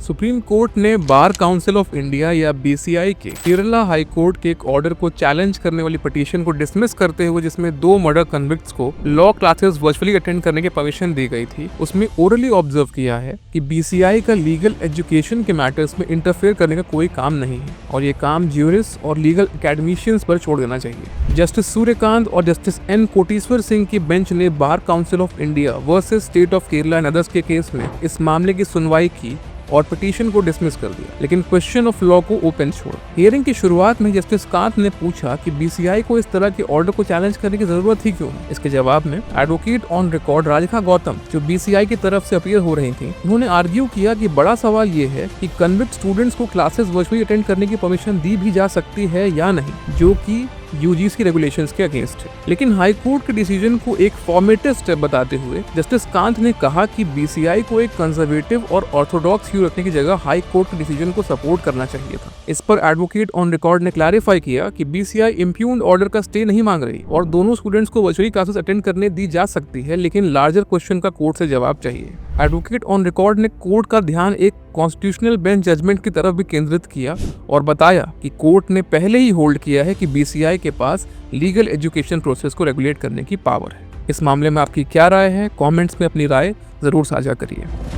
Supreme court ने bar council of India या BCI के केरला हाई कोर्ट के एक ऑर्डर को चैलेंज करने वाली पिटीशन को डिसमिस करते हुए, जिसमें 2 मर्डर कन्विक्ट्स को लॉ क्लासेस वर्चुअली अटेंड करने की परमिशन दी गई थी, उसमें ओरली ऑब्जर्व किया है कि बीसीआई का लीगल एजुकेशन के मैटर्स में इंटरफेयर करने का कोई काम नहीं है और ये काम ज्यूरिस्ट और लीगल एकेडमिशियंस पर छोड़ देना चाहिए। जस्टिस सूर्यकांत और जस्टिस एन कोटेश्वर सिंह की बेंच ने bar council of India versus state of Kerala and others के केस में इस मामले की सुनवाई की और पिटीशन को डिसमिस कर दिया, लेकिन क्वेश्चन ऑफ लॉ को ओपन छोड़ा। हियरिंग की शुरुआत में जस्टिस कांत ने पूछा कि बीसीआई को इस तरह के ऑर्डर को चैलेंज करने की जरूरत ही क्यों है। इसके जवाब में advocate on record Radhika Gautam, जो बीसीआई की तरफ से अपीयर हो रही थी, उन्होंने आर्ग्यू किया कि बड़ा सवाल ये है कि कन्विक्ट स्टूडेंट्स को क्लासेस वर्चुअली अटेंड करने की परमिशन दी भी जा सकती है या नहीं, जो कि यूजीसी रेगुलेशंस के अगेंस्ट है। लेकिन हाई कोर्ट के डिसीजन को एक फॉर्मेटिव स्टेप बताते हुए जस्टिस कांत ने कहा कि बीसीआई को एक कंजर्वेटिव और ऑर्थोडॉक्स व्यू रखने की जगह हाई कोर्ट के डिसीजन को सपोर्ट करना चाहिए था। इस पर एडवोकेट ऑन रिकॉर्ड ने क्लैरिफाई किया कि बीसीआई इम्प्यून्ड ऑर्डर का स्टे नहीं मांग रही और दोनों स्टूडेंट्स को वर्चुअली क्लासेस अटेंड करने दी जा सकती है, लेकिन लार्जर क्वेश्चन का कोर्ट से जवाब चाहिए। एडवोकेट ऑन रिकॉर्ड ने कोर्ट का ध्यान एक कॉन्स्टिट्यूशनल बेंच जजमेंट की तरफ भी केंद्रित किया और बताया कि कोर्ट ने पहले ही होल्ड किया है कि बीसीआई के पास लीगल एजुकेशन प्रोसेस को रेगुलेट करने की पावर है। इस मामले में आपकी क्या राय है? कमेंट्स में अपनी राय जरूर साझा करिए।